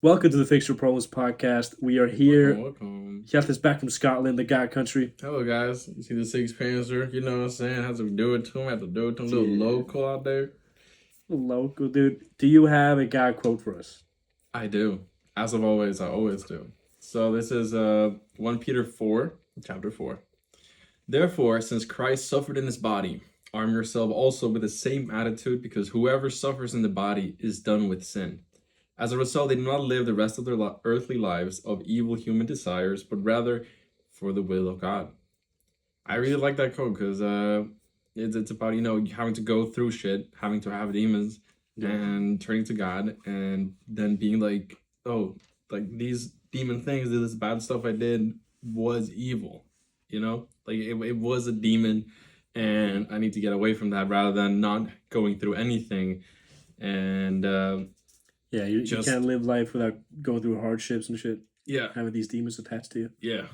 Welcome to the Fix Your Problems podcast. We are here. Welcome. Hjalti's back from Scotland, the God country. Hello, guys. You see the six panzer? You know what I'm saying? Have to do it to him. Have to do it to him. Little local out there. Local dude. Do you have a God quote for us? I do. As of always, I always do. So this is 1 Peter 4, chapter 4. Therefore, since Christ suffered in his body, arm yourself also with the same attitude, because whoever suffers in the body is done with sin. As a result, they do not live the rest of their earthly lives of evil human desires, but rather for the will of God. I really like that quote because it's about, having to go through shit, having to have demons, and turning to God, and then being like, oh, like these demon things, this bad stuff I did was evil, Like it was a demon, and I need to get away from that rather than not going through anything. And Yeah, you can't live life without going through hardships and shit. Yeah. Having these demons attached to you. Yeah.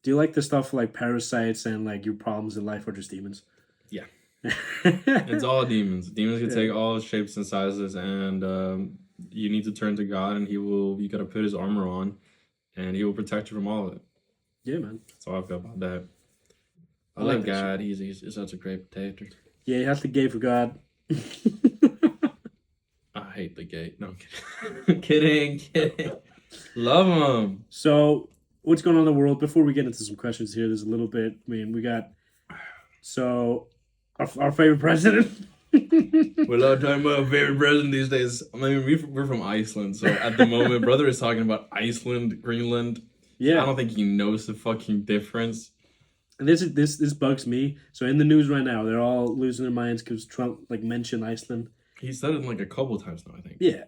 Do you like the stuff like parasites and like your problems in life are just demons? Yeah. It's all demons. Demons can take all shapes and sizes, and you need to turn to God, and you gotta put his armor on, and he will protect you from all of it. Yeah, man. That's how I feel about that. I like love that God. He's such a great protector. Yeah, you have to gay for God. I hate the gate. No, I'm kidding. kidding. Love him. So, what's going on in the world? Before we get into some questions here, there's a little bit. I mean, we got our favorite president. We're not talking about favorite president these days. I mean, we're from Iceland, so at the moment, brother is talking about Iceland, Greenland. Yeah, I don't think he knows the fucking difference. And this bugs me. So in the news right now, they're all losing their minds because Trump mentioned Iceland. He said it like a couple times now, I think. Yeah,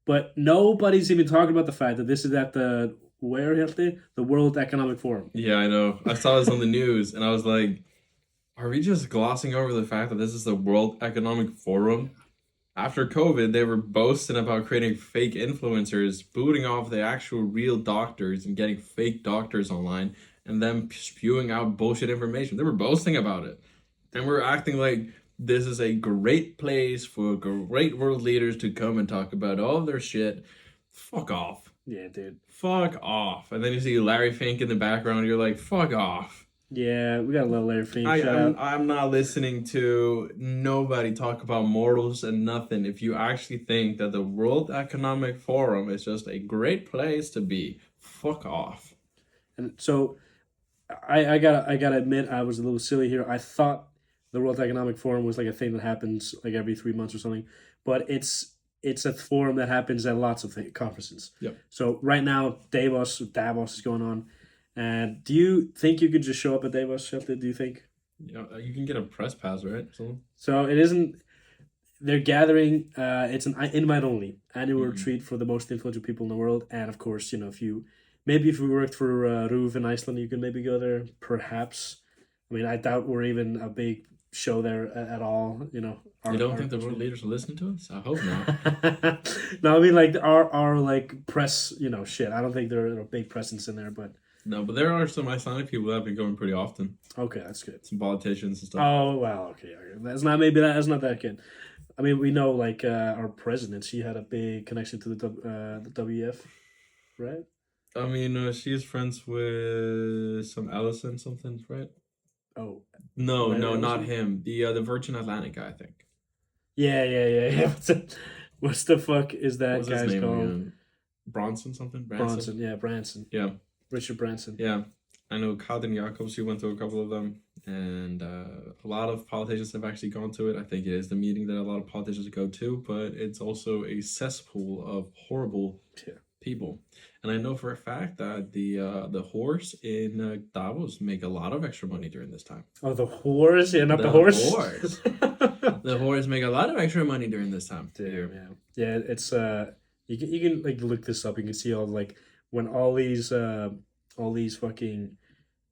but nobody's even talking about the fact that this is at the World Economic Forum. Yeah, I know. I saw this on the news, and I was like, are we just glossing over the fact that this is the World Economic Forum? After COVID, they were boasting about creating fake influencers, booting off the actual real doctors and getting fake doctors online, and then spewing out bullshit information. They were boasting about it. And we're acting like this is a great place for great world leaders to come and talk about all their shit. Fuck off. Yeah, dude. Fuck off. And then you see Larry Fink in the background, you're like, fuck off. Yeah, we got a little Larry Fink. I'm not listening to nobody talk about morals and nothing if you actually think that the World Economic Forum is just a great place to be. Fuck off. And so I gotta admit I was a little silly here. I thought the World Economic Forum was like a thing that happens like every 3 months or something, but it's a forum that happens at lots of conferences. Yep. So right now Davos is going on. And do you think you could just show up at Davos? Do you think? Yeah, you can get a press pass, right? So it isn't. They're gathering. It's an invite only annual retreat for the most influential people in the world. And of course, if you worked for RÚV in Iceland, you could maybe go there. Perhaps. I mean, I doubt we're even a big show there at all. You don't think the world leaders will listen to us? I hope not. No, I mean like our like press. Shit. I don't think there are a big presence in there, but. No, but there are some Icelandic people that have been going pretty often. Okay, that's good. Some politicians and stuff. Oh, wow, okay. That's not that good. I mean, we know like our president, she had a big connection to the WEF, right? I mean, she's friends with some Ellison something, right? Oh. No, not him. The Virgin Atlantic guy, I think. Yeah. What's the fuck is that guy's called? Again? Bronson something? Branson, yeah, Branson. Yeah. Richard Branson. Yeah. I know Kadin Jacobs, he went to a couple of them, and a lot of politicians have actually gone to it. I think it is the meeting that a lot of politicians go to, but it's also a cesspool of horrible people. And I know for a fact that the whores in Davos make a lot of extra money during this time. Oh, the whores? Yeah, not the horse? Whores. The whores make a lot of extra money during this time. Damn, yeah, it's you can like look this up. You can see all like when all these fucking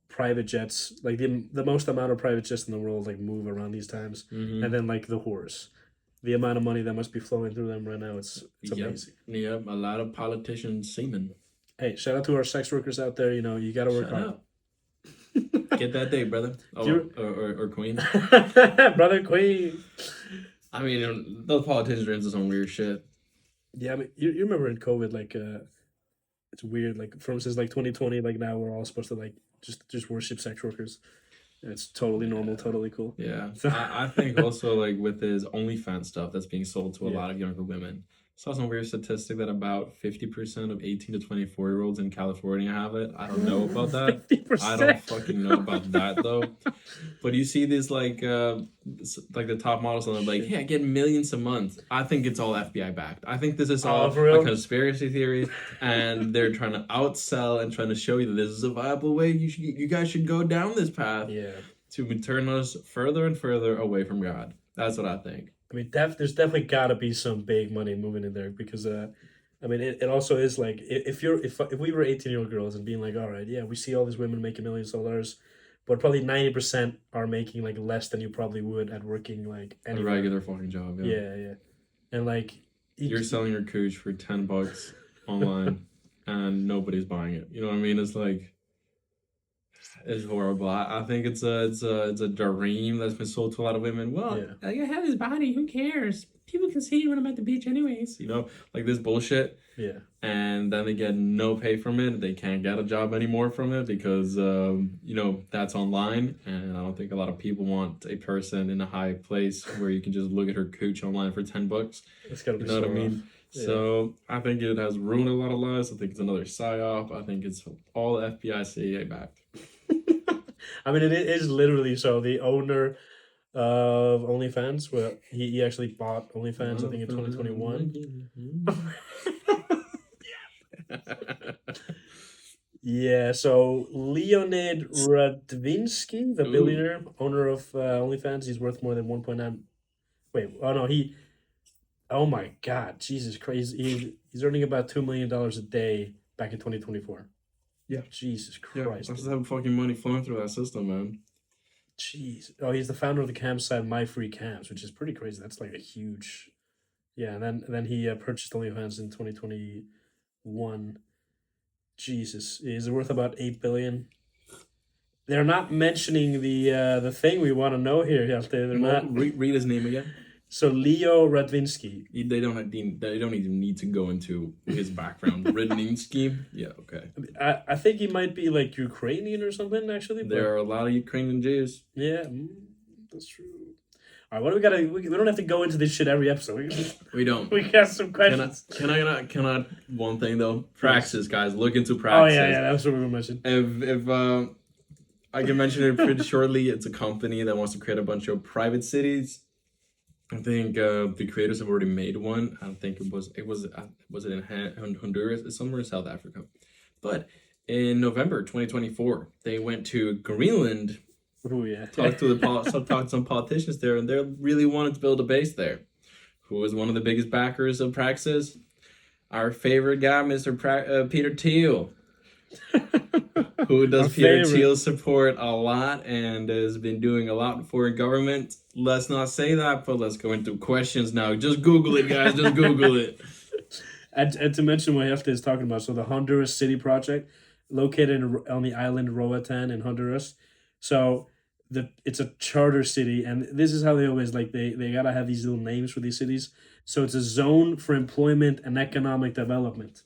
private jets, like the most amount of private jets in the world, like move around these times, and then like the whores, the amount of money that must be flowing through them right now, it's amazing. Yep, a lot of politicians semen. Hey, shout out to our sex workers out there. You got to work hard. Get that day, brother. Or queen. Brother, queen. I mean, those politicians are into some weird shit. Yeah, I mean, you remember in COVID, like It's weird. Like from since like 2020, like now we're all supposed to like just worship sex workers. It's totally normal, Yeah. totally cool. Yeah. So I think also like with his OnlyFans stuff that's being sold to a yeah, lot of younger women. Saw some weird statistic that about 50% of 18 to 24-year-olds in California have it. I don't know about that. I don't 50%. fucking know about that though. But you see these like the top models and they're like, Shit. hey, I get millions a month. I think it's all FBI backed. I think this is Oh, all for a real? conspiracy theory, and they're trying to outsell and trying to show you that this is a viable way. You guys should go down this path Yeah. to turn us further and further away from God. That's what I think. I mean, there's definitely got to be some big money moving in there because, I mean, it also is like if we were 18-year-old girls and being like, all right, yeah, we see all these women making millions of dollars, but probably 90% are making like less than you probably would at working like A anywhere. regular fucking job, yeah. Yeah, yeah, and like you, You're selling your cooch for $10 online, and nobody's buying it. You know what I mean? It's like it's horrible. I think it's a dream that's been sold to a lot of women. Well, yeah, like I have this body. Who cares? People can see when I'm at the beach, anyways. You know, like this bullshit. yeah. And then they get no pay from it. They can't get a job anymore from it because that's online. And I don't think a lot of people want a person in a high place where you can just look at her cooch online for $10. It's gotta You be know what so I rough. mean? Yeah. So I think it has ruined a lot of lives. I think it's another psyop. I think it's all FBI CIA backed. I mean, it is literally so. The owner of OnlyFans, well, he actually bought OnlyFans, I think, in 2021. Yeah, so Leonid Radvinsky, the Ooh, billionaire owner of OnlyFans, he's worth more than 1.9. Wait, oh no, oh my God, Jesus Christ. He's earning about $2 million a day back in 2024. yeah, Jesus yeah. Christ, Let's dude. have fucking money flowing through that system, man. Jeez. Oh, he's the founder of the campsite My Free Camps, which is pretty crazy. That's like a huge. Yeah, and then he purchased OnlyFans in 2021. Jesus, is it worth about 8 billion? They're not mentioning the thing we want to know here, Hjalte. They're Well, not. read his name again. So Leo Radvinsky. They don't even need to go into his background. Rudninsky, yeah, okay. I think he might be like Ukrainian or something actually, There but are a lot of Ukrainian Jews. yeah, that's true. All right, what do we gotta? We don't have to go into this shit every episode. We don't. We got some questions. Can I one thing though? Praxis, guys, look into Oh Praxis. yeah, that's what we were mentioning. If I can mention it pretty shortly, it's a company that wants to create a bunch of private cities. I think the creators have already made one. I don't think was it in Honduras? It's somewhere in South Africa. But in November 2024, they went to Greenland, Oh yeah. talked to some politicians there, and they really wanted to build a base there. Who was one of the biggest backers of Praxis? Our favorite guy, Peter Thiel, who Our does Peter favorite. Thiel support a lot and has been doing a lot for government. Let's not say that, but let's go into questions now. Just Google it, guys. Just Google it. And to mention what Hefta is talking about, so the Honduras City Project, located on the island Roatan in Honduras. So it's a charter city, and this is how they always like they gotta have these little names for these cities. So it's a zone for employment and economic development.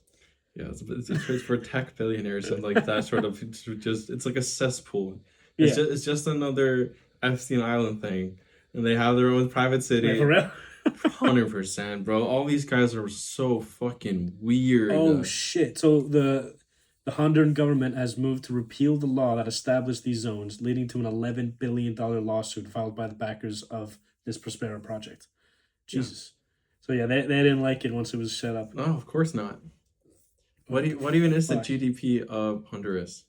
Yeah, it's for tech billionaires and like that sort of. It's like a cesspool. Yeah, It's just another Epstein Island thing, and they have their own private wait, city. for real. 100%, bro. All these guys are so fucking weird. Oh shit! So the Honduran government has moved to repeal the law that established these zones, leading to an $11 billion lawsuit filed by the backers of this Prospera project. Yeah. Jesus. So yeah, they didn't like it once it was set up. No, of course not. What even is the Fuck. GDP of Honduras?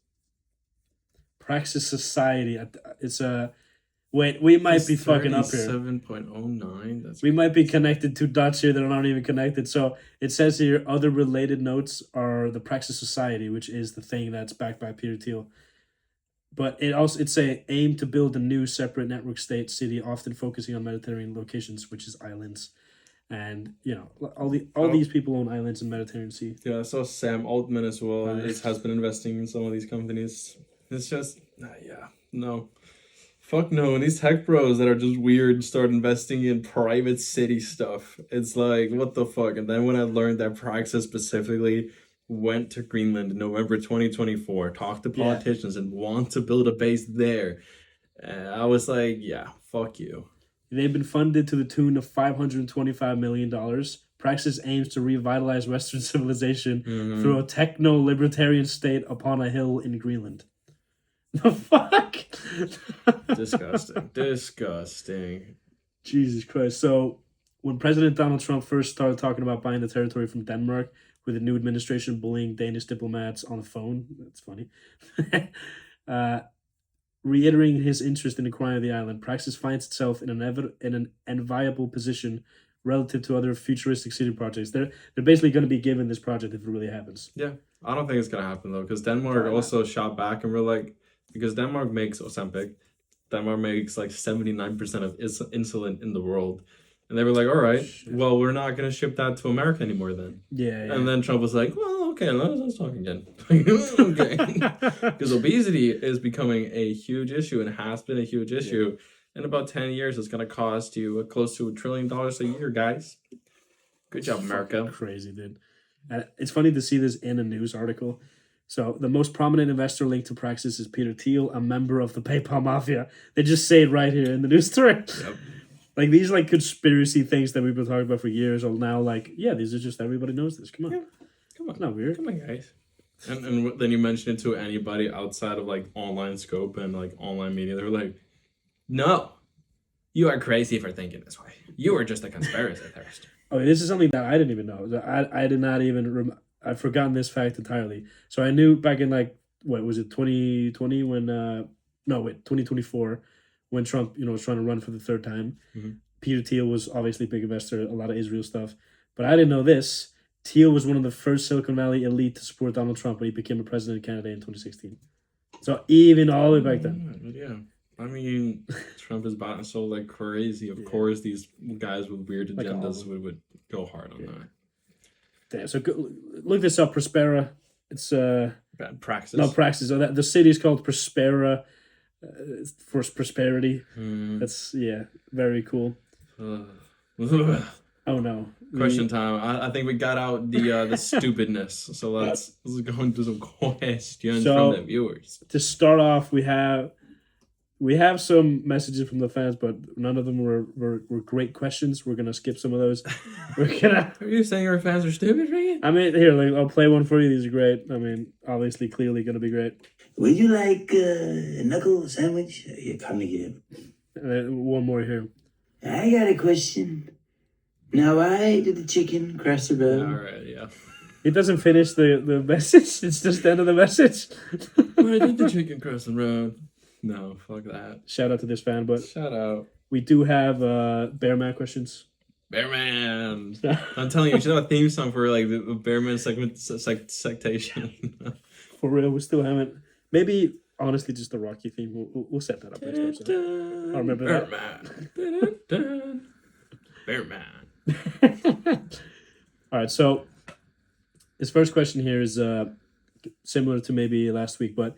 Praxis Society. It's a wait. We might be fucking up here. 7.09. That's We might be connected to dots here that are not even connected. So it says here other related notes are the Praxis Society, which is the thing that's backed by Peter Thiel. But it's a aim to build a new separate network state city, often focusing on Mediterranean locations, which is islands, and all these people own islands in Mediterranean Sea. Yeah, I saw Sam Altman as well. Nice. Has been investing in some of these companies. It's just yeah, no. Fuck no, and these tech bros that are just weird start investing in private city stuff. It's like, what the fuck? And then when I learned that Praxis specifically went to Greenland in November 2024, talked to politicians, and want to build a base there. I was like, yeah, fuck you. They've been funded to the tune of $525 million. Praxis aims to revitalize Western civilization through a techno-libertarian state upon a hill in Greenland. The fuck? Disgusting. Disgusting. Jesus Christ. So, when President Donald Trump first started talking about buying the territory from Denmark, with the new administration bullying Danish diplomats on the phone, that's funny, reiterating his interest in acquiring the island, Praxis finds itself in an enviable position relative to other futuristic city projects. They're basically going to be given this project if it really happens. Yeah, I don't think it's gonna happen though, because Denmark also shot back and we're like, because Denmark makes Ozempic, Denmark makes like 79% of insulin in the world, and they were like, all right, well, we're not gonna ship that to America anymore then. Yeah. And then Trump was like, well, okay, let's talk again. Okay, because obesity is becoming a huge issue and has been a huge issue. In about 10 years, it's going to cost you close to $1 trillion a year, guys. Good job, America. Crazy, dude. It's funny to see this in a news article. So the most prominent investor linked to Praxis is Peter Thiel, a member of the PayPal mafia. They just say it right here in the news story. Yep. Like these like conspiracy things that we've been talking about for years are now like, yeah, these are just everybody knows this. Come on. Yeah. Come on. It's not weird. Come on, guys. And then you mention it to anybody outside of like online scope and like online media. They're like, no, you are crazy for thinking this way. You are just a conspiracy theorist. Oh, this is something that I didn't even know. I did not even I've forgotten this fact entirely. So I knew back in like what was it 2020 when 2024 when Trump was trying to run for the third time. Mm-hmm. Peter Thiel was obviously a big investor, a lot of Israel stuff, but I didn't know this. Thiel was one of the first Silicon Valley elite to support Donald Trump when he became a president candidate in 2016. So even all the way back then. Yeah. I mean, Trump is bought so like crazy. Of course, these guys with weird agendas would go hard on that. Damn. So look this up. Prospera. It's Praxis. No, Praxis. So the city is called Prospera for prosperity. That's very cool. Oh no. Question time. I think we got out the stupidness. So let's go into some questions from the viewers. To start off, we have some messages from the fans, but none of them were great questions. We're gonna skip some of those. Are you saying our fans are stupid, Frikki? I mean, here, I'll play one for you. These are great. I mean, obviously, clearly gonna be great. Would you like a knuckle sandwich? You come again. One more here. I got a question. Now, why did the chicken cross the road? All right, yeah. It doesn't finish the message. It's just the end of the message. Why did the chicken cross the road? No, fuck that. Shout out to this fan, but shout out. We do have Bearman questions. Bearman. I'm telling you, we should have a theme song for like the Bearman segment sectation. For real, we still haven't. Maybe honestly, just the Rocky theme. We'll set that up next episode. I remember that. Bearman. All right, so this first question here is similar to maybe last week, but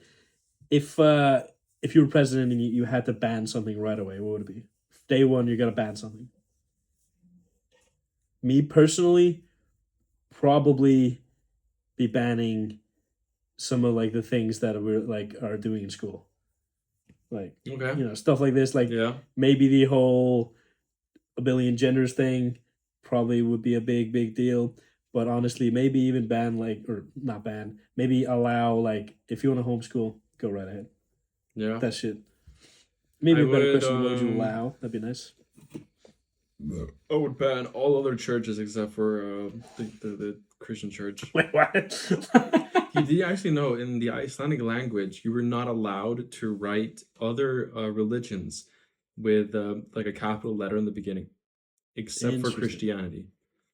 if you were president and you had to ban something right away, what would it be? Day one, you're gonna ban something. Me personally, probably be banning some of like the things that we're like are doing in school, like stuff like this. Like maybe the whole a billion genders thing probably would be a big deal. But honestly, maybe even ban or not ban, maybe allow like if you want to homeschool, go right ahead. Yeah. That shit. Maybe a better question, what would you allow? That'd be nice. I would ban all other churches except for the Christian church. Wait, what? Did you actually know in the Icelandic language, you were not allowed to write other religions with like a capital letter in the beginning, except for Christianity.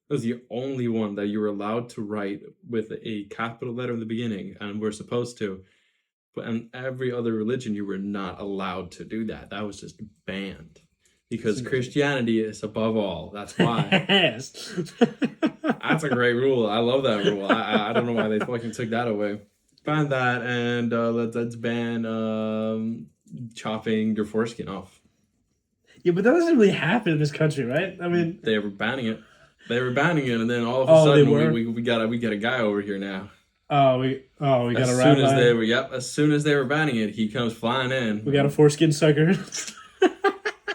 It was the only one that you were allowed to write with a capital letter in the beginning, and we're supposed to. But in every other religion, you were not allowed to do that. That was just banned. Because Christianity is above all. That's why. Yes. That's a great rule. I love that rule. I don't know why they fucking took that away. Ban that, and let's ban chopping your foreskin off. Yeah, but that doesn't really happen in this country, right? I mean, they were banning it. And then all of a sudden we got a guy over here now. We got As a soon as rabbi. they were, as soon as they were banning it, he comes flying in. We got a foreskin sucker.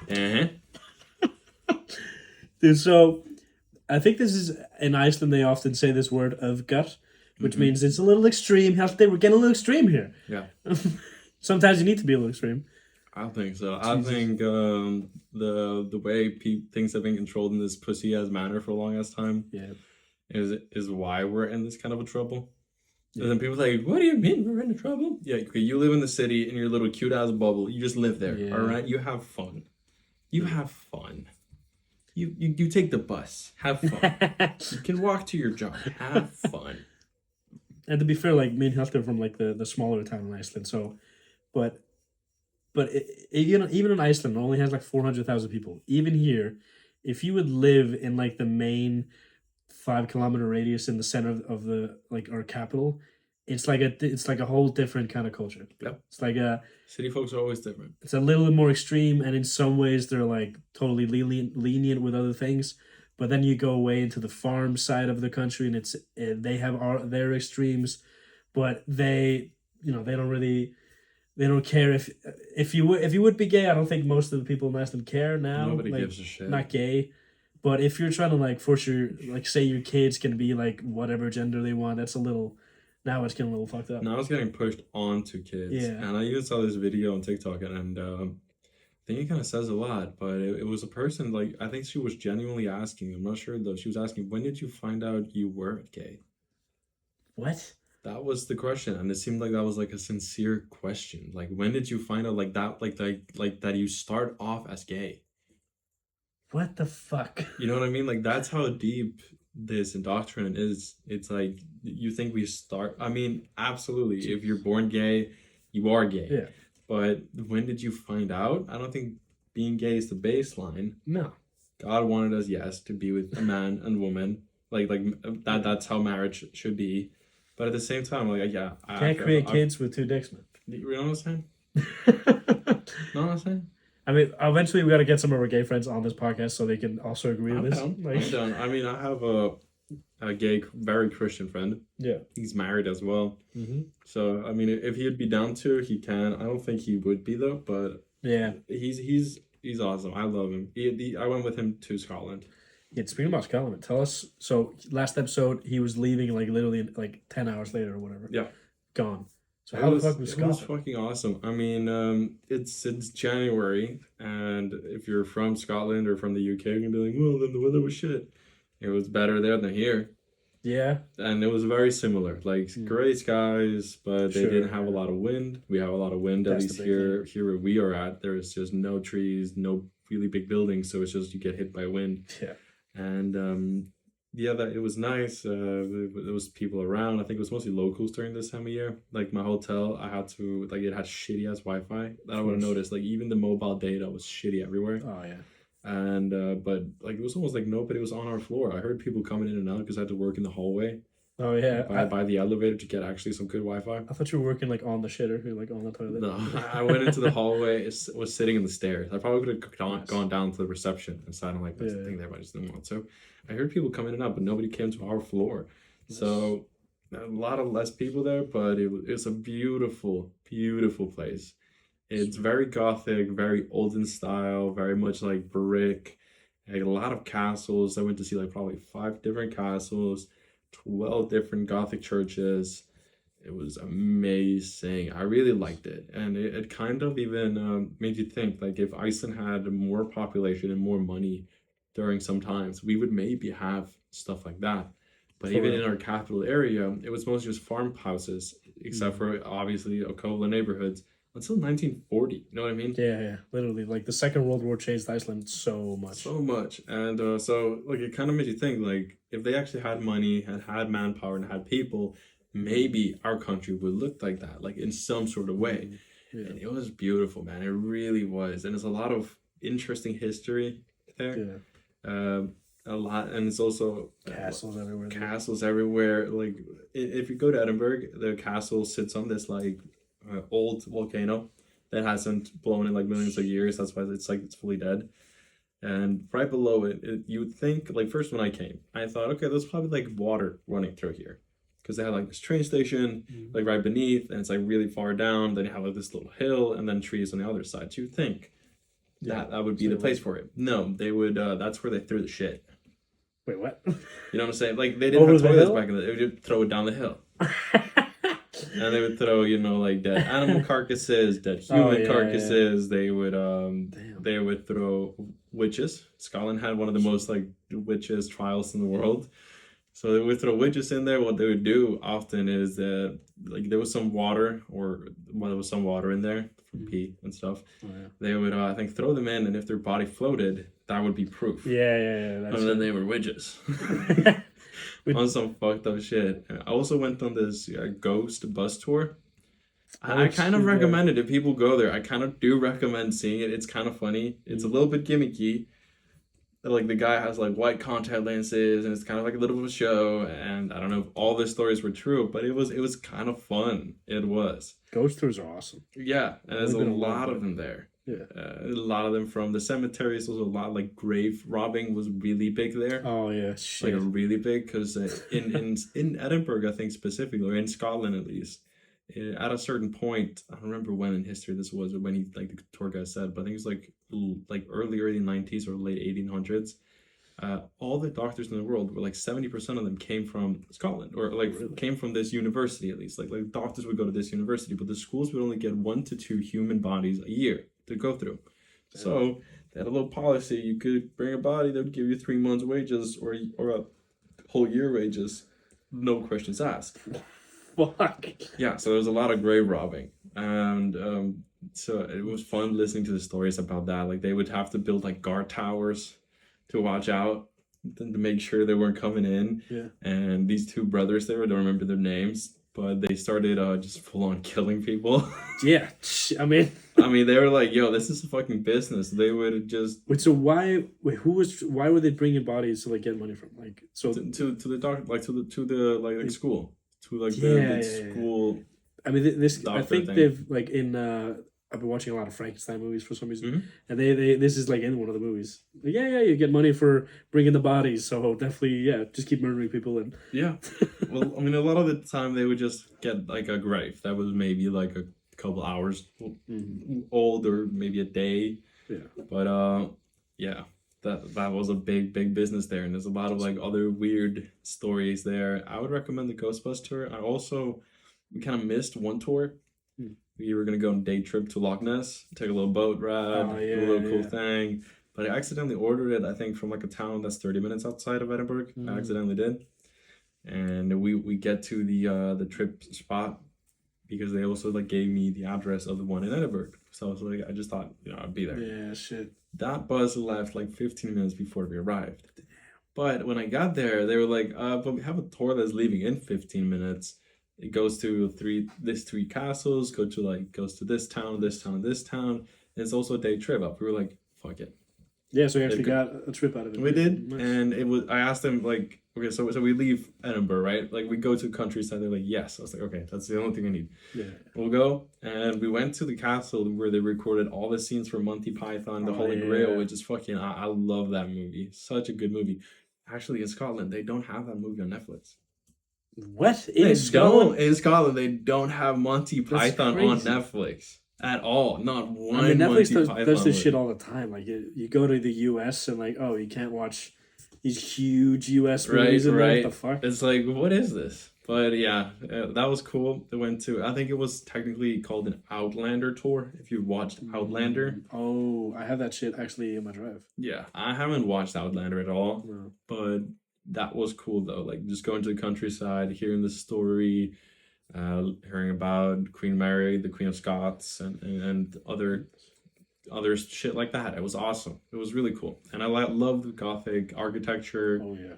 Uh-huh. Dude, so I think this is in Iceland. They often say this word of gut, which means it's a little extreme. They were getting a little extreme here. Yeah. Sometimes you need to be a little extreme. I think so. Jesus. I think the way things have been controlled in this pussy ass manner for a long ass time Yeah. is why we're in this kind of a trouble. Yeah. And then people are like, what do you mean we're in trouble? Yeah, okay, you live in the city in your little cute ass bubble. You just live there. Yeah. All right, you have fun. You have fun. You take the bus. Have fun. You can walk to your job. Have fun. And to be fair, like me and Hjalti are from like the smaller town in Iceland. So, but even in Iceland, it only has like 400,000 people. Even here, if you would live in like the main 5 kilometer radius in the center of the like our capital, it's like a whole different kind of culture. Yep. It's like City folks are always different. it's a little bit more extreme, and in some ways they're like totally lenient with other things. But then you go away into the farm side of the country, and they have their extremes, but they they don't care if you would be gay. I don't think most of the people in Iceland care now. Nobody like, gives a shit. Not gay, but if you're trying to like force say your kids can be like whatever gender they want, that's a little. Now it's getting a little fucked up. Now it's getting pushed onto kids. Yeah. And I even saw this video on TikTok, and I think it kind of says a lot. But it was a person, like, I think she was genuinely asking. I'm not sure though. She was asking, when did you find out you were gay? What? That was the question, and it seemed like that was like a sincere question. Like, when did you find out like that, like that you start off as gay? What the fuck? You know what I mean? Like, that's how deep this indoctrination is. It's like, you think we start. I mean, absolutely. If you're born gay, you are gay. Yeah. But when did you find out? I don't think being gay is the baseline. No. God wanted us, yes, to be with a man and woman. Like that. That's how marriage should be. But at the same time, like, yeah, Can't create kids with 2 dicks, man. You know what I'm saying? Know what I'm saying? I mean, eventually we got to get some of our gay friends on this podcast so they can also agree with this. I'm down. I mean, I have a gay, very Christian friend. Yeah. He's married as well. Mm-hmm. So, I mean, if he'd be down to, he can. I don't think he would be though, but yeah, he's awesome. I love him. I went with him to Scotland. Yeah, speaking about Scotland, tell us. So last episode, he was leaving like literally like 10 hours later or whatever. Yeah. Gone. So how the fuck was Scotland? It was fucking awesome. I mean, it's January, and if you're from Scotland or from the UK, you're gonna be like, well, then the weather was shit. It was better there than here. Yeah. And it was very similar. Like, gray skies, but they Sure. didn't have a lot of wind. We have a lot of wind, at That's least the big here where we are at. There's just no trees, no really big buildings, so it's just you get hit by wind. Yeah. And yeah, it was nice. There was people around. I think it was mostly locals during this time of year. Like, my hotel, I had to, like, it had shitty ass Wi-Fi. That I would have noticed. Like, even the mobile data was shitty everywhere. Oh yeah. And but like, it was almost like nobody was on our floor. I heard people coming in and out because I had to work in the hallway Oh yeah. by the elevator to get actually some good Wi-Fi. I thought you were working like on the shitter, like on the toilet. No, I went into the hallway. Was sitting in the stairs. I probably could have gone down to the reception and sat on like this thing there, but I just didn't want. So I heard people coming in and out, but nobody came to our floor. So a lot of less people there, but it's a beautiful, beautiful place. It's very gothic, very olden style, very much like brick. Like, a lot of castles. I went to see like probably 5 different castles, 12 different gothic churches. It was amazing. I really liked it. And it kind of even made you think, like, if Iceland had more population and more money during some times, we would maybe have stuff like that. But even in our capital area, it was mostly just farmhouses, except for obviously a couple of neighborhoods. Until 1940, you know what I mean? Yeah. Literally, like the Second World War changed Iceland so much. So much. And so, like, it kind of made you think, like, if they actually had money and had manpower and had people, maybe our country would look like that, like, in some sort of way. Yeah. And it was beautiful, man. It really was. And there's a lot of interesting history there. Yeah. A lot. And it's also Castles everywhere. castles everywhere. Like, if you go to Edinburgh, the castle sits on this, like, old volcano that hasn't blown in like millions of years. That's why it's fully dead. And right below it, you would think, like, first when I came, I thought, okay, there's probably like water running through here. because they had like this train station like right beneath, and it's like really far down. Then you have like this little hill, and then trees on the other side. So you think that would be the place for it. No, they would. That's where they threw the shit. Wait, what? You know what I'm saying? Like they didn't Over have the toilets hill? back in the day. They would just throw it down the hill. And they would throw, like dead animal carcasses, dead human carcasses. They would they would throw witches. Scotland had one of the most like witches trials in the world. So they would throw witches in there. What they would do often is that like there was some water in there from pee and stuff. Oh, yeah. They would I think throw them in, and if their body floated, that would be proof. Yeah. And then they were witches. On some fucked up shit. I also went on this ghost bus tour. I kind of recommend it if people go there. I kind of do recommend seeing it. It's kind of funny. It's a little bit gimmicky. Like the guy has like white contact lenses, and it's kind of like a little bit of a show. And I don't know if all the stories were true, but it was kind of fun. It was. Ghost tours are awesome. Yeah, and there's a lot of them there. Yeah, a lot of them from the cemeteries. There's a lot like grave robbing was really big there. Oh yeah, shit. Like really big, because in Edinburgh, I think specifically, or in Scotland at least, at a certain point, I don't remember when in history this was, or when he like the tour guide said, but I think it was like early 90s or late 1800s. All the doctors in the world were like 70% of them came from Scotland, or like came from this university at least. Like doctors would go to this university, but the schools would only get 1 to 2 human bodies a year to go through. Damn. So they had a little policy: you could bring a body, they would give you 3 months' wages, or a whole year wages, no questions asked. Fuck. Yeah, so there was a lot of grave robbing, and so it was fun listening to the stories about that. Like they would have to build like guard towers to watch out, to make sure they weren't coming in. Yeah. And these 2 brothers there, I don't remember their names, but they started just full on killing people. Yeah, I mean, they were like, "Yo, this is a fucking business." They would just why were they bringing bodies to like get money from, like, so to the doctor, like to the school, to like the school. I mean, this I think thing. they've like in I've been watching a lot of Frankenstein movies for some reason, and they this is like in one of the movies. Like, you get money for bringing the bodies, so definitely just keep murdering people. And well, I mean, a lot of the time they would just get like a grave that was maybe like a couple hours old, or maybe a day. Yeah, but that was a big business there, and there's a lot of like other weird stories there. I would recommend the Ghost Bus tour. We kind of missed one tour. We were going to go on a day trip to Loch Ness, take a little boat ride, do a little cool thing. But I accidentally ordered it, I think, from like a town that's 30 minutes outside of Edinburgh. I accidentally did. And we get to the trip spot, because they also like gave me the address of the one in Edinburgh. So I was like, I just thought, I'd be there. Yeah, shit. That bus left like 15 minutes before we arrived. But when I got there, they were like, but we have a tour that's leaving in 15 minutes. It goes to 3 castles, goes to this town, this town, and this town. And it's also a day trip up. We were like, fuck it. Yeah, so we actually got a trip out of it. We did. Nice. And I asked them, like, okay, so we leave Edinburgh, right? Like, we go to countryside. They're like, yes. I was like, okay, that's the only thing I need. Yeah. We'll go. And we went to the castle where they recorded all the scenes from Monty Python, The Holy Grail, which is fucking, I love that movie. Such a good movie. Actually, in Scotland, they don't have that movie on Netflix. What? In Scotland, they don't have Monty Python on Netflix at all. Not one. I mean, Netflix does this shit all the time. Like, you go to the U.S. and like, you can't watch these huge U.S. movies. Right. What the fuck? It's like, what is this? But yeah, that was cool. They went to, I think it was technically called an Outlander tour. If you watched Outlander. Oh, I have that shit actually in my drive. Yeah, I haven't watched Outlander at all. No. But that was cool though, like just going to the countryside, hearing the story, hearing about Queen Mary, the Queen of Scots, and other shit like that. It was awesome. It was really cool, and I love the Gothic architecture. Oh yeah,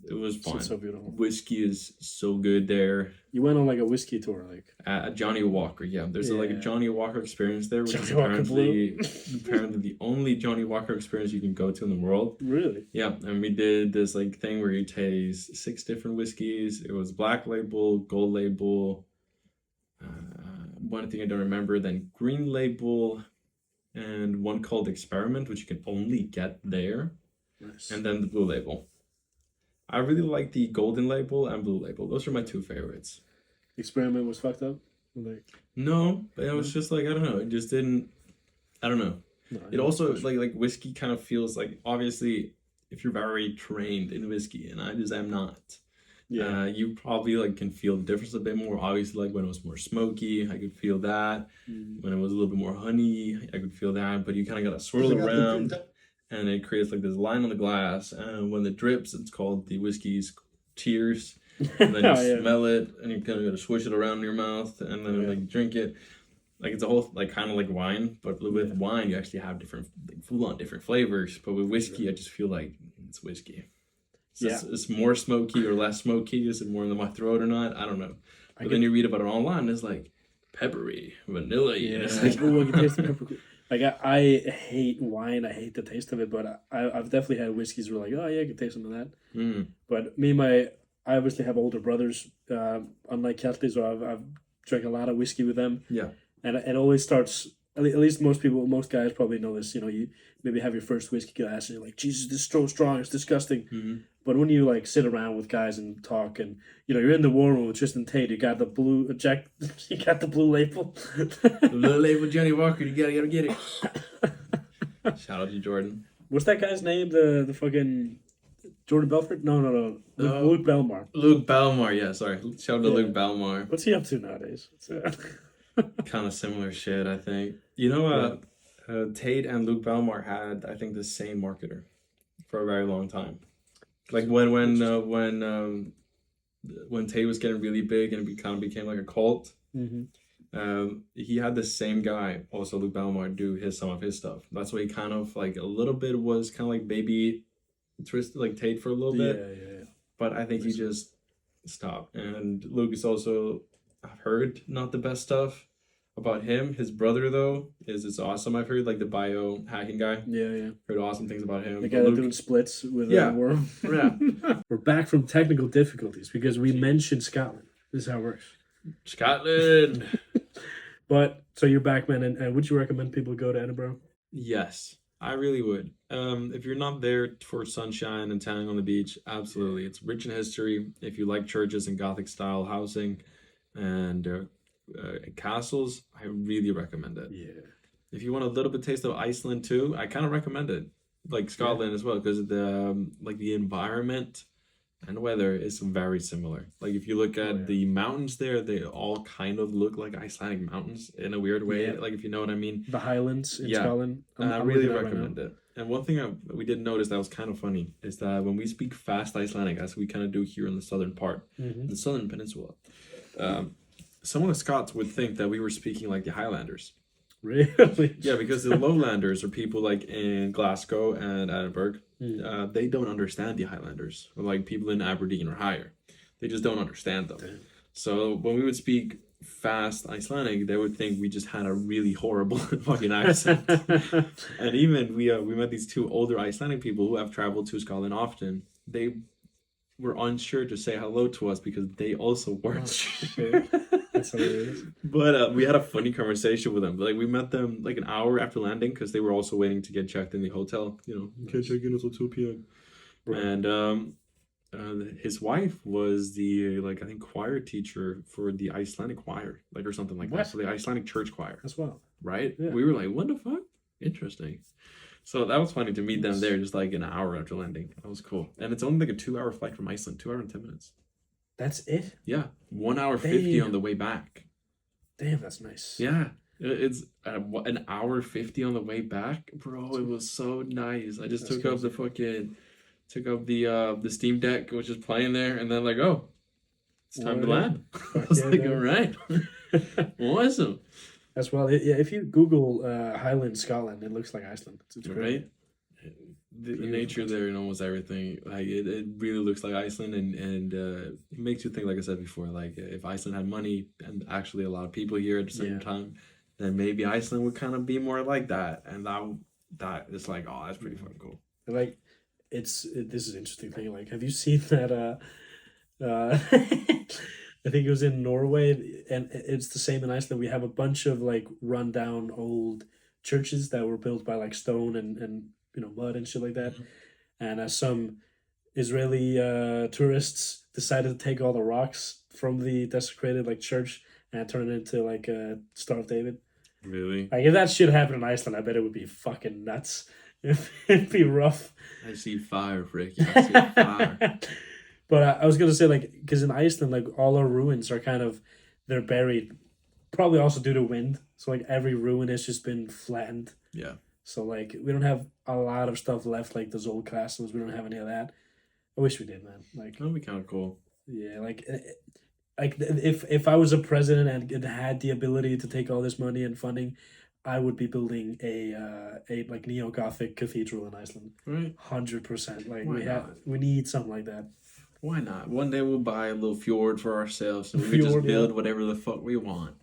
it was fun. It's so beautiful. Whiskey is so good there. You went on like a whiskey tour, like at Johnny Walker. Yeah, there's a Johnny Walker experience there, which is apparently the only Johnny Walker experience you can go to in the world. Really? Yeah, and we did this like thing where you taste 6 different whiskeys. It was Black Label, Gold Label, one thing I don't remember, then Green Label, and one called Experiment, which you can only get there. Nice. And then the Blue Label. I really like the golden label and blue label. Those are my two favorites. Experiment was fucked up. Like, No, but it was No? just like I don't know. It just didn't. I don't know. no, It also like whiskey kind of feels like obviously if you're very trained in whiskey, and I just am not. yeah. You probably like can feel the difference a bit more. Obviously, like when it was more smoky, I could feel that. Mm. When it was a little bit more honey, I could feel that. But you kind of gotta swirl around, and it creates like this line on the glass. And when it drips, it's called the whiskey's tears. And then you Oh, yeah. smell it, and you kind of gotta swish it around in your mouth, and then Yeah. like drink it. Like it's a whole like kind of like wine, but with Yeah. wine you actually have different like full on different flavors. But with whiskey, I just feel like it's whiskey. It's more smoky or less smoky. Is it more in my throat or not? I don't know. But then you read about it online, it's like peppery, vanilla. Yeah. It's like, Ooh, I can taste the pepper. Like I hate wine. I hate the taste of it, but I've definitely had whiskeys where like, oh yeah, I can taste some of that. mm, But I obviously have older brothers, unlike Hjalti, so I've drank a lot of whiskey with them. yeah, And it always starts, at least most guys probably know this, you maybe have your first whiskey glass and you're like, Jesus, this is so strong, it's disgusting. mm-hmm. But when you like sit around with guys and talk and, you're in the war room with Tristan Tate, you got the blue, you got the blue label. Little label Johnny Walker, you gotta get it. Shout out to Jordan. What's that guy's name? The fucking Jordan Belfort? No. Luke Belmar. Luke Belmar, yeah, sorry. Shout out to Yeah. Luke Belmar. What's he up to nowadays? Kind of similar shit, I think. Tate and Luke Belmar had, I think, the same marketer for a very long time. Like when Tate was getting really big and it kind of became like a cult, he had the same guy, also Luke Belmar, do some of his stuff. That's why he kind of like a little bit was kind of like baby twisted like Tate for a little bit. Yeah. But I think he just stopped. And Luke is also, I've heard, not the best stuff about him. His brother, though, is awesome. I've heard, like, the biohacking guy. Yeah. Heard awesome things about him. The But guy that's doing splits with Yeah. Worm. Yeah. We're back from technical difficulties because we mentioned Scotland. This is how it works. Scotland! But, so you're back, man, and would you recommend people go to Edinburgh? Yes, I really would. If you're not there for sunshine and tanning on the beach, absolutely. It's rich in history. If you like churches and Gothic style housing and castles, I really recommend it. Yeah. If you want a little bit taste of Iceland too, I kind of recommend it. Like Scotland as well, because the environment and weather is very similar. Like if you look at the mountains there, they all kind of look like Icelandic mountains in a weird way. Yeah. Like if you know what I mean. The Highlands in Yeah. Scotland. I I'm really looking at it right recommend it. And one thing we did notice that was kind of funny is that when we speak fast Icelandic, as we kind of do here in the southern part, the southern peninsula, some of the Scots would think that we were speaking like the Highlanders. Really? Yeah, because the lowlanders are people like in Glasgow and Edinburgh. They don't understand the Highlanders, or like people in Aberdeen or higher. They just don't understand them. Damn. So when we would speak fast Icelandic, they would think we just had a really horrible fucking accent. And even we met these two older Icelandic people who have traveled to Scotland often. They were unsure to say hello to us because they also weren't sure. That's hilarious. But we had a funny conversation with them. Like we met them like an hour after landing because they were also waiting to get checked in the hotel. You can't check in until 2 p.m. Right. And his wife was the I think choir teacher for the Icelandic choir, or something like What? that. So the Icelandic church choir, As well. right? Yeah. We were like, what the fuck? Interesting. So that was funny to meet them there just like an hour after landing. That was cool. And it's only like a 2-hour flight from Iceland, 2 hours and 10 minutes. That's it? Yeah. 1 hour 50 on Damn. the way back. Damn, that's nice. Yeah. It's an hour 50 on the way back. Bro, it was so nice. I just That's took up the Steam Deck, which is playing there, and then it's time to Wow. land. I was Yeah, like, man. all right. Awesome. As well. Yeah, if you Google Highland Scotland, it looks like Iceland. It's great. Right? The nature there and almost everything, it really looks like Iceland, and it makes you think, like I said before, if Iceland had money and actually a lot of people here at the same Yeah. time, then maybe Iceland would kind of be more like that, and that is like, oh, that's pretty fucking cool. Like, this is an interesting thing. Like, have you seen that? I think it was in Norway, and it's the same in Iceland. We have a bunch of rundown old churches that were built by stone and mud and shit like that. And Israeli tourists decided to take all the rocks from the desecrated like church and turn it into like a Star of David. Really? Like if that shit happened in Iceland, I bet it would be fucking nuts. It'd be rough. I see fire, Frikki. I see fire. But I was gonna say like because in Iceland, like all our ruins are kind of they're buried, probably also due to wind. So like every ruin has just been flattened. Yeah. So like we don't have a lot of stuff left, like those old castles. We don't have any of that. I wish we did, man. Like That'd be kind of cool. yeah, like if I was a president and had the ability to take all this money and funding, I would be building a like neo Gothic cathedral in Iceland. Right? 100%. Like Why not? we need something like that. Why not? One day we'll buy a little fjord for ourselves and we can just Fjord, build yeah. whatever the fuck we want.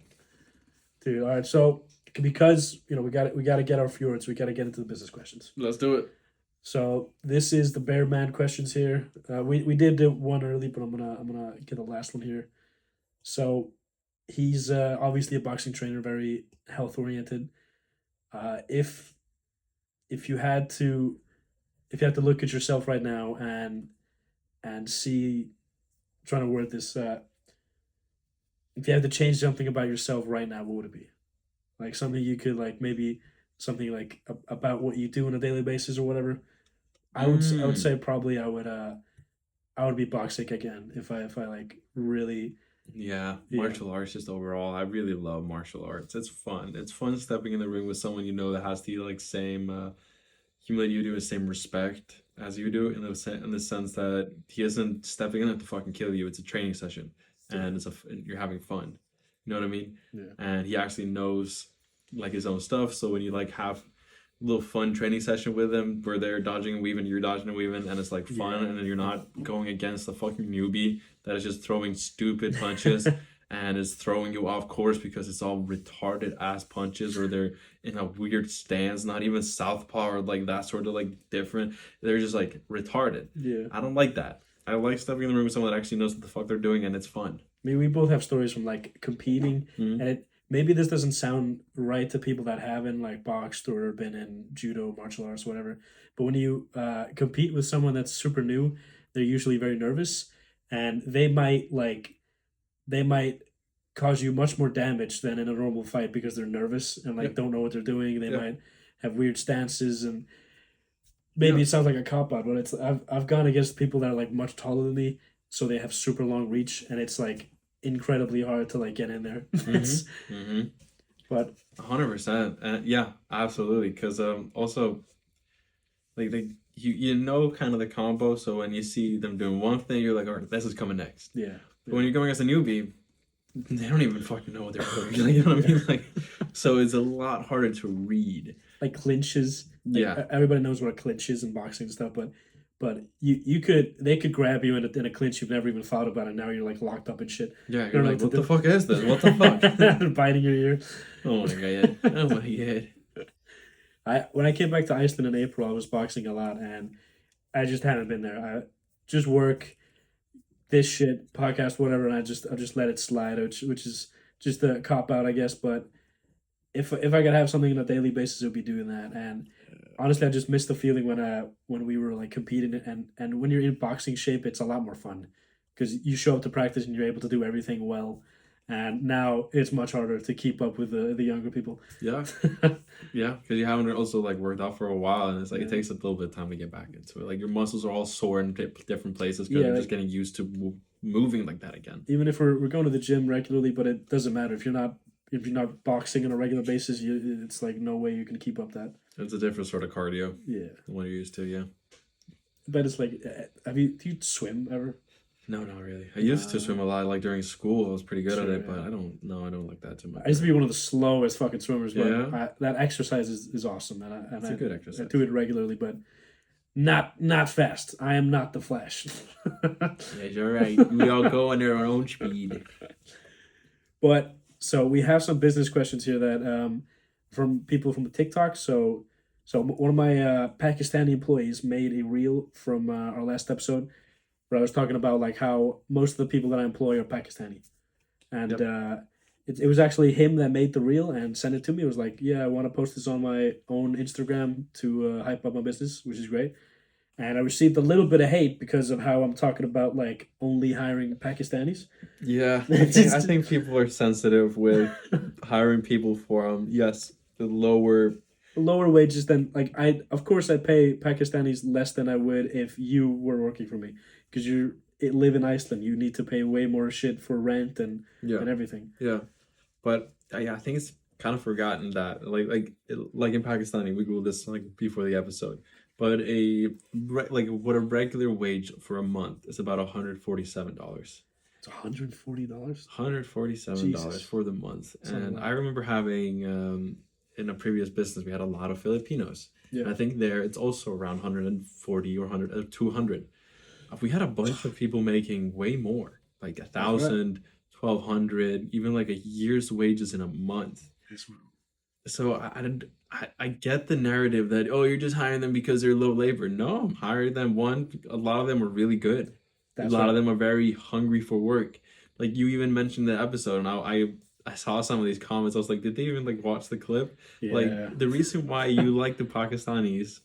Dude, all right. So because we got to get our fjords, we got to get into the business questions. Let's do it. So this is the Bear Man questions here. We did do one early, but I'm gonna get the last one here. So he's obviously a boxing trainer, very health oriented. If you had to look at yourself right now and see, trying to word this, if you had to change something about yourself right now, what would it be? Like something you could like maybe something like about what you do on a daily basis or whatever. I would say probably I would be boxing again if I like really. Yeah, Yeah. martial arts just overall. I really love martial arts. It's fun. It's fun stepping in the ring with someone you know that has the like same humility you do, the same respect as you do, in the sense that he isn't stepping in to fucking kill you. It's a training session, and you're having fun. You know what I mean? Yeah. And he actually knows like his own stuff. So when you like have a little fun training session with him where they're dodging and weaving, you're dodging and weaving, and it's like fun, Yeah. and then you're not going against the fucking newbie that is just throwing stupid punches and is throwing you off course because it's all retarded ass punches, or they're in a weird stance, not even southpaw or like that sort of like different. They're just like retarded. Yeah. I don't like that. I like stepping in the room with someone that actually knows what the fuck they're doing and it's fun. I mean, we both have stories from like competing, Mhm. and maybe this doesn't sound right to people that haven't like boxed or been in judo, martial arts, whatever. But when you compete with someone that's super new, they're usually very nervous, and they might cause you much more damage than in a normal fight because they're nervous and like Yeah. don't know what they're doing. They Yeah. might have weird stances, and maybe Yeah. it sounds like a cop out, but it's I've gone against people that are like much taller than me, so they have super long reach, and it's like incredibly hard to like get in there. It's- Mm-hmm. But 100%. And yeah, absolutely. Because also like you know kind of the combo, so when you see them doing one thing, you're like, all right, this is coming next. yeah, But when you're going against a newbie, they don't even fucking know what they're doing. You know what I mean? Like, so it's a lot harder to read. like clinches. Like, Yeah. everybody knows what a clinch is in boxing and stuff, but they could grab you in a clinch you've never even thought about, and now you're like locked up and shit. Yeah, Don't you're know like, what what to the do. fuck is this? What the fuck? Biting your ear. Oh my god. Oh my god. When I came back to Iceland in April, I was boxing a lot, and I just hadn't been there. I just work, this shit, podcast, whatever, and I just let it slide, which is just a cop out, I guess. But if I could have something on a daily basis, it would be doing that. And honestly, I just missed the feeling when we were like competing, and when you're in boxing shape, it's a lot more fun because you show up to practice and you're able to do everything well. And now it's much harder to keep up with the younger people. Yeah. Yeah, because you haven't also like worked out for a while, and it's like it Yeah. takes a little bit of time to get back into it. Like your muscles are all sore in different places because Yeah, you're like- just getting used to moving like that again. Even if we're going to the gym regularly, but it doesn't matter if you're not boxing on a regular basis. It's like no way you can keep up that. It's a different sort of cardio Yeah, than what you're used to. Yeah. but it's like, do you swim ever? No, not really. I used to swim a lot. Like during school, I was pretty good at Sure, it, but yeah. I don't like that too much. I used to be one of the slowest fucking swimmers, but Yeah? that exercise is awesome, and It's a good exercise. I do it regularly, but not fast. I am not the Flash. Yeah, you're right. We all go under our own speed. But so we have some business questions here that from people from the TikTok. So one of my Pakistani employees made a reel from our last episode where I was talking about like how most of the people that I employ are Pakistani, and it was actually him that made the reel and sent it to me. It was like, yeah, I want to post this on my own Instagram to hype up my business, which is great. and I received a little bit of hate because of how I'm talking about like only hiring Pakistanis. Yeah, I think people are sensitive with hiring people for yes, the lower. Lower wages than like I of course I pay Pakistanis less than I would if you were working for me because you live in Iceland. You need to pay way more shit for rent Yeah, and everything. yeah. But yeah, I think it's kind of forgotten that like in Pakistani, we Googled this like before the episode. But like what a regular wage for a month is about $147. It's $140. $147 Jesus, for the month. that's not a And I lot. remember having in a previous business we had a lot of Filipinos. Yeah, And I think there it's also around 140 or 100 200. We had a bunch of people making way more, like a that's right. thousand, 1,200, even like a year's wages in a month. That's right. So I get the narrative that, oh, you're just hiring them because they're low labor. No, I'm hiring them. One, a lot of them are really good. A That's lot of right. them are very hungry for work. Like you even mentioned the episode, and I saw some of these comments. I was like, did they even like watch the clip? Like Yeah, the reason why you like the Pakistanis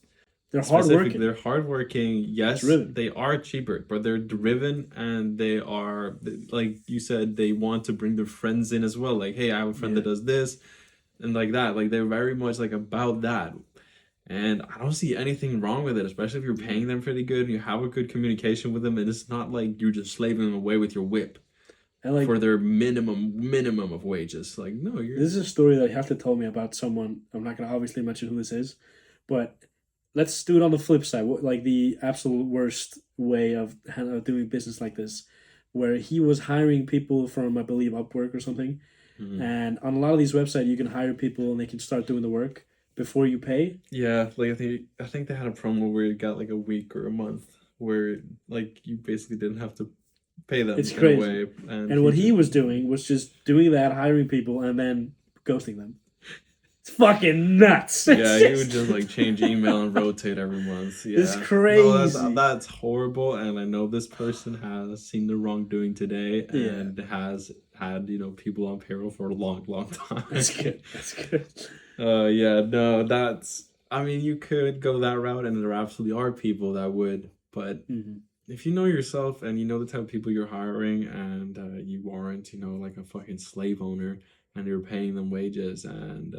they're specifically, hardworking, they're hardworking. Yes, driven. they are cheaper, but they're driven and they are like you said, they want to bring their friends in as well. Like, hey, I have a friend Yeah, that does this and like that. Like they're very much like about that. And I don't see anything wrong with it, especially if you're yeah. paying them pretty good and you have a good communication with them, and it's not like you're just slaving them away with your whip And like for their minimum of wages. Like, no, you're this is a story that you have to tell me about someone. I'm not gonna obviously mention who this is, but let's do it on the flip side. What like the absolute worst way of doing business like this, where he was hiring people from I believe Upwork or something, Mhm. and on a lot of these websites you can hire people and they can start doing the work before you pay. Yeah, like I think they had a promo where you got like a week or a month where like you basically didn't have to pay them It's in a crazy. way, and And he what he just was doing was just doing that, hiring people, and then ghosting them. It's fucking nuts. yeah, he would just like change email and rotate every month. It's Yeah, no, crazy. that's horrible, and I know this person has seen the wrongdoing today Yeah, and has had people on payroll for a long time. that's good. That's good. Yeah, no, that's. I mean, you could go that route, and there absolutely are people that would, but Hmm. if you know yourself and you know the type of people you're hiring and you aren't like a fucking slave owner and you're paying them wages and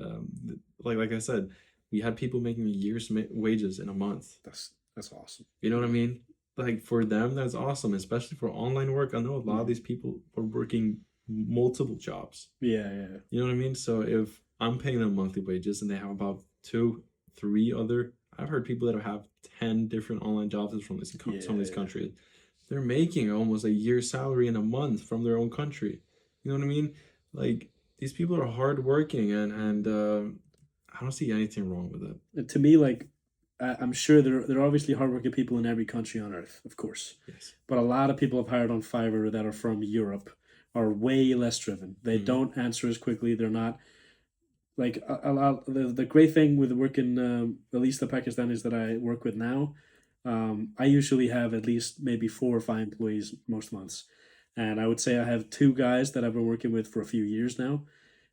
like I said, we had people making a year's wages in a month. That's awesome. You know what I mean? Like for them that's awesome, especially for online work. I know a lot of Mhm. these people are working multiple jobs. Yeah, yeah, You know what I mean? So if I'm paying them monthly wages and they have about 2, 3 other, I've heard people that have 10 different online jobs from some of these yeah. countries. They're making almost a year's salary in a month from their own country. You know what I mean? Like these people are hardworking and I don't see anything wrong with it. And to me, like, I'm sure there are obviously hardworking people in every country on earth, of course. Yes. But a lot of people I've hired on Fiverr that are from Europe are way less driven. They Mhm. don't answer as quickly. They're not like a lot. The great thing with working, at least the Pakistanis that I work with now, I usually have at least maybe 4 or 5 employees most months, and I would say I have 2 guys that I've been working with for a few years now,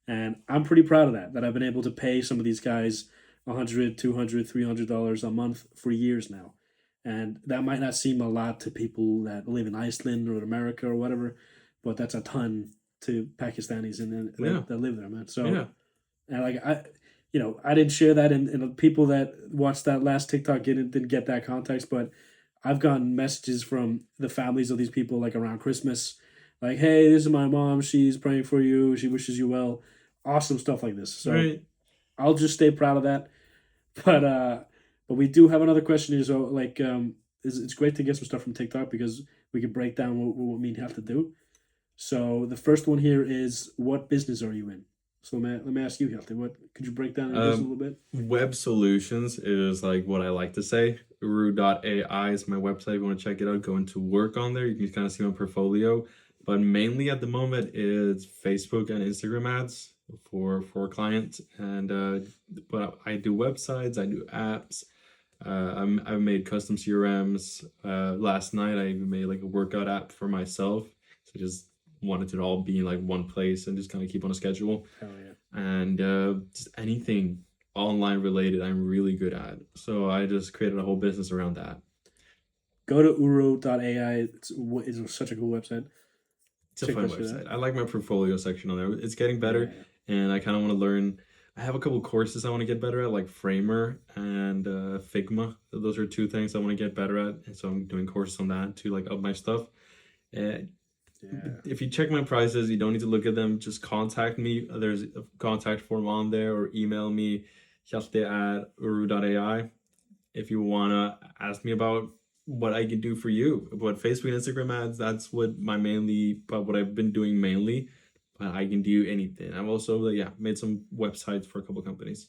and I'm pretty proud of that. That I've been able to pay some of these guys 100, 200, $300 a month for years now, and that might not seem a lot to people that live in Iceland or America or whatever, but that's a ton to Pakistanis and Yeah. that live there, man. So Yeah. and like I didn't share that, and the people that watched that last TikTok didn't get that context. But I've gotten messages from the families of these people like around Christmas, like, "Hey, this is my mom. She's praying for you. She wishes you well." Awesome stuff like this. So Right. I'll just stay proud of that. But we do have another question here. So like, it's great to get some stuff from TikTok because we can break down what we have to do. So the first one here is, what business are you in? So let me ask you, Hjalti, what could you break down your business a Um, little bit? Web solutions is like what I like to say. Uru.ai is my website. If you want to check it out, go into work on there. You can kind of see my portfolio. But mainly at the moment it's Facebook and Instagram ads for clients. And but I do websites, I do apps. I've made custom CRMs. Last night I even made like a workout app for myself. So I just wanted it all be in like one place and just kind of keep on a schedule Hell yeah. and just anything online related I'm really good at. So I just created a whole business around that. Go to uro.ai. It's such a cool website. It's a Check fun that shit out. website. I like my portfolio section on there. It's getting better, and I kind of want to learn. I have a couple courses I want to get better at, like Framer and Figma. Those are two things I want to get better at, and so I'm doing courses on that to like up my stuff. And Yeah. if you check my prices, you don't need to look at them. Just contact me. There's a contact form on there, or email me, hjalti@uru.ai, if you wanna ask me about what I can do for you. But Facebook and Instagram ads, that's what what I've been doing mainly. But I can do anything. I've also made some websites for a couple companies.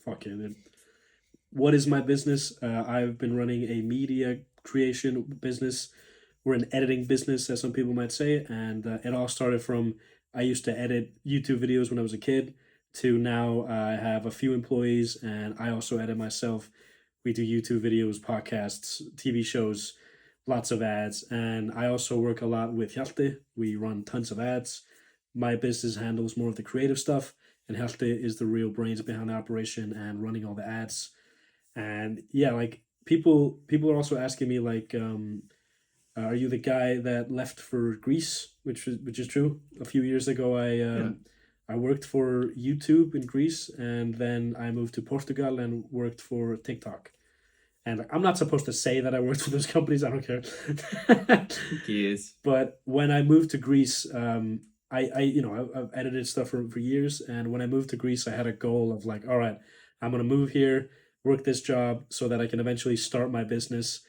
Fuck yeah, dude. What is my business? I've been running a media creation business. We're an editing business, as some people might say, and it all started from I used to edit YouTube videos when I was a kid to now I have a few employees and I also edit myself. We do YouTube videos, podcasts, TV shows, lots of ads, and I also work a lot with Hjalti. We run tons of ads. My business handles more of the creative stuff, and Hjalti is the real brains behind the operation and running all the ads. And yeah, like people are also asking me like, are you the guy that left for Greece? Which is true. A few years ago, I worked for YouTube in Greece, and then I moved to Portugal and worked for TikTok. And I'm not supposed to say that I worked for those companies. I don't care. Yes. But when I moved to Greece, I've edited stuff for years, and when I moved to Greece, I had a goal of like, all right, I'm gonna move here, work this job, so that I can eventually start my business.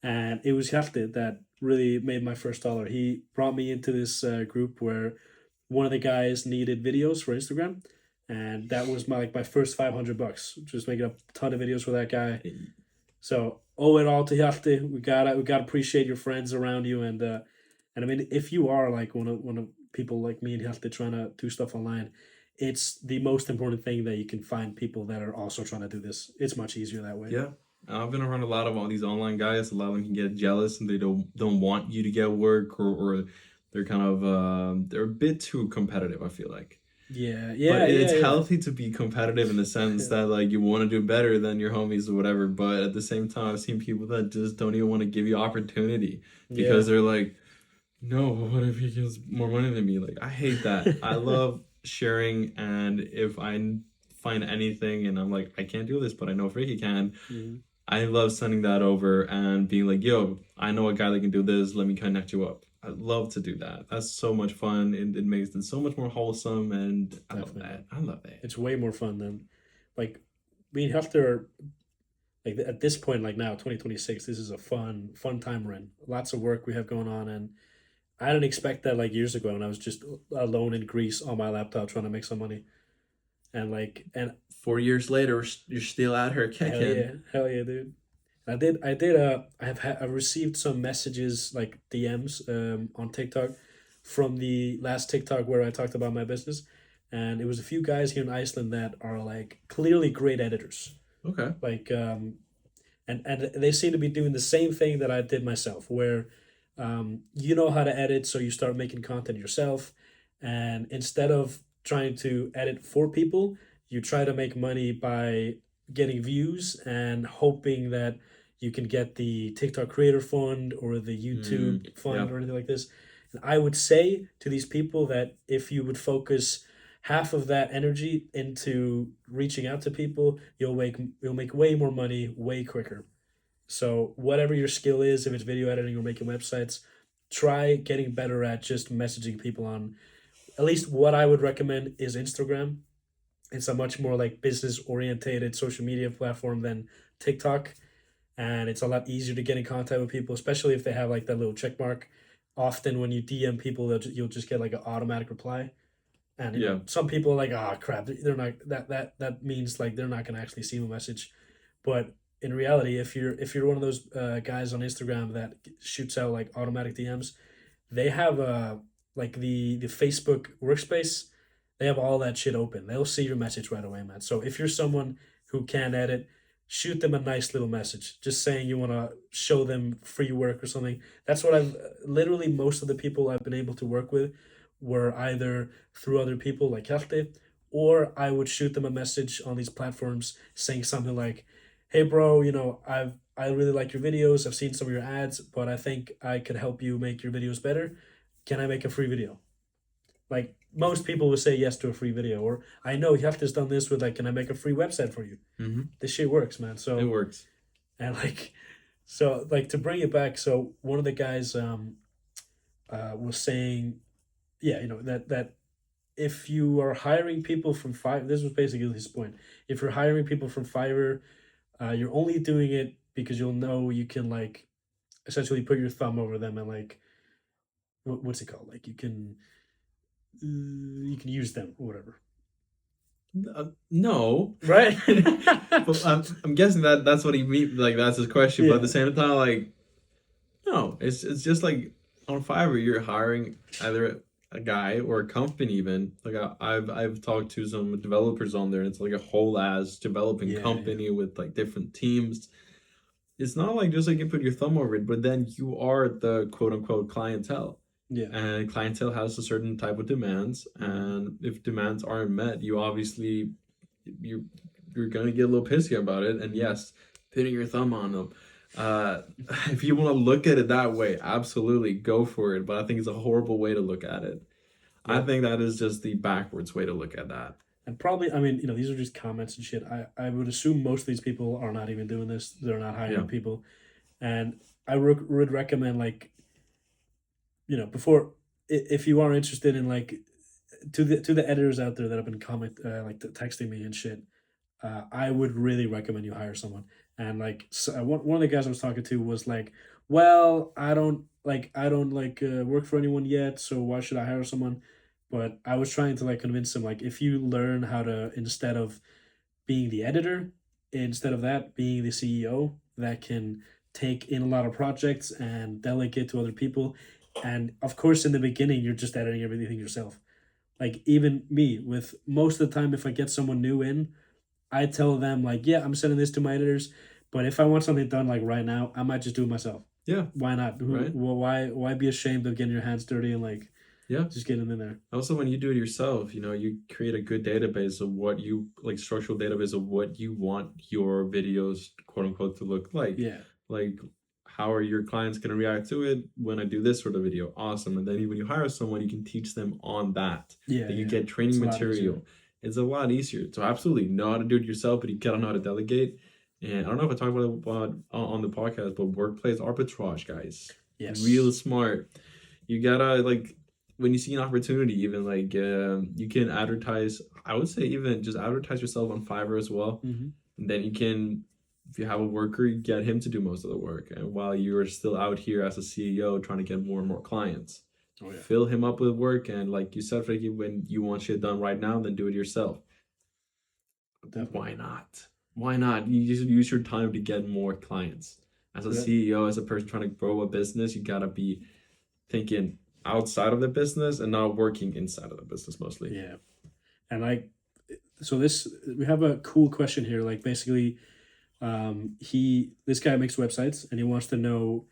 And it was Hjalti that really made my first dollar. He brought me into this group where one of the guys needed videos for Instagram, and that was my first $500. Just making a ton of videos for that guy. So owe it all to Hjalti. We gotta appreciate your friends around you, and I mean, if you are like one of people like me and Hjalti trying to do stuff online, it's the most important thing that you can find people that are also trying to do this. It's much easier that way. Yeah. I've been around a lot of all these online guys. A lot of them can get jealous and they don't want you to get work, or they're kind of they're a bit too competitive, I feel like. Yeah, But it's yeah. healthy to be competitive in the sense that like you want to do better than your homies or whatever. But at the same time, I've seen people that just don't even want to give you opportunity because they're like, no, what if he gets more money than me? Like, I hate that. I love sharing, and if I find anything and I'm like, I can't do this, but I know Frikki can, Mhm. I love sending that over and being like, yo, I know a guy that can do this. Let me connect you up. I love to do that. That's so much fun. It makes it so much more wholesome, and I love Definitely. that. I love that. It's way more fun than like we have to like at this point, like now, 2026, this is a fun time we're in. Lots of work we have going on, and I didn't expect that like years ago when I was just alone in Greece on my laptop trying to make some money. And 4 years later, you're still out here kicking. hell yeah, dude. I've received some messages like DMs on TikTok from the last TikTok where I talked about my business, and it was a few guys here in Iceland that are like clearly great editors, Okay. like and they seem to be doing the same thing that I did myself, where you know how to edit, so you start making content yourself, and instead of trying to edit for people, you try to make money by getting views and hoping that you can get the TikTok Creator Fund or the YouTube Fund Yep. or anything like this. And I would say to these people that if you would focus half of that energy into reaching out to people, you'll make way more money way quicker. So whatever your skill is, if it's video editing or making websites, try getting better at just messaging people on at least what I would recommend is Instagram. It's a much more like business orientated social media platform than TikTok, and it's a lot easier to get in contact with people, especially if they have like that little check mark. Often when you DM people, you'll just get like an automatic reply, and Yeah. some people are like, "Ah, crap, they're not that means like they're not gonna actually see my message." But in reality, if you're one of those guys on Instagram that shoots out like automatic DMs, they have like the Facebook workspace. They have all that shit open. They'll see your message right away, man. So if you're someone who can edit, shoot them a nice little message, just saying you want to show them free work or something. That's what I've literally most of the people I've been able to work with were either through other people like Hjalti, or I would shoot them a message on these platforms saying something like, hey bro, I really like your videos. I've seen some of your ads, but I think I could help you make your videos better. Can I make a free video? Like most people would say yes to a free video, or I know Hjalti's done this with like, can I make a free website for you? Mm-hmm. This shit works, man. It So works. and like, so like to bring it back. So one of the guys was saying, yeah, that if you are hiring people from Fiverr, this was basically his point. If you're hiring people from Fiverr, you're only doing it because you'll know you can like essentially put your thumb over them and like what's it called? Like you can use them or whatever, No. right? But I'm guessing that that's what he mean. Like that's his question. But at Yeah, the same time, like no, it's just like on Fiverr, you're hiring either a guy or a company even. Like I've talked to some developers on there, and it's like a whole ass developing yeah, yeah, company with like different teams. It's not like just like you put your thumb over it, but then you are the quote unquote clientele. yeah. And clientele has a certain type of demands, and if demands aren't met, you obviously you you're gonna get a little pissy about it. And yes, putting your thumb on them. Uh, if you want to look at it that way, absolutely go for it. But I think it's a horrible way to look at it. I Well, think that is just the backwards way to look at that. and probably, I mean, these are just comments and shit. I would assume most of these people are not even doing this. They're not Yeah. hiring people, and I would recommend like before if you are interested in like to the editors out there that have been like texting me and shit. I would really recommend you hire someone. And like one of the guys I was talking to was like, "Well, I don't work for anyone yet, so why should I hire someone?" But I was trying to like convince him like if you learn how to instead of being the editor, instead of that being the CEO that can take in a lot of projects and delegate to other people. And of course, in the beginning, you're just editing everything yourself. Like even me, with most of the time, if I get someone new in, I tell them like, yeah, I'm sending this to my editors, but if I want something done like right now, I might just do it myself. Yeah. Why not? Right. Why be ashamed of getting your hands dirty and like Yeah. just getting in there? Also, when you do it yourself, you create a good database of what you like, structural database of what you want your videos, quote unquote, to look like. Yeah, Like, how are your clients going to react to it when I do this sort of video? Awesome. And then when you hire someone, you can teach them on that. yeah, Like, you yeah. get training It's a lot easier. material. It's a lot easier. So, absolutely know how to do it yourself, but you gotta know how to delegate. And I don't know if I talked about it on the podcast, but workplace arbitrage, guys. Yes. Real smart. You gotta like when you see an opportunity, even like you can advertise. I would say even just advertise yourself on Fiverr as well. Hmm. And then you can, if you have a worker, you get him to do most of the work. And while you're still out here as a CEO trying to get more and more clients, Oh yeah, fill him up with work. And like you said, Frankie, when you want shit done right now, then do it yourself. definitely. Why not? Why not? You just use your time to get more clients. As a Yeah. CEO, as a person trying to grow a business, you gotta be thinking outside of the business and not working inside of the business mostly. Yeah, and like, so we have a cool question here. Like basically, this guy makes websites and he wants to know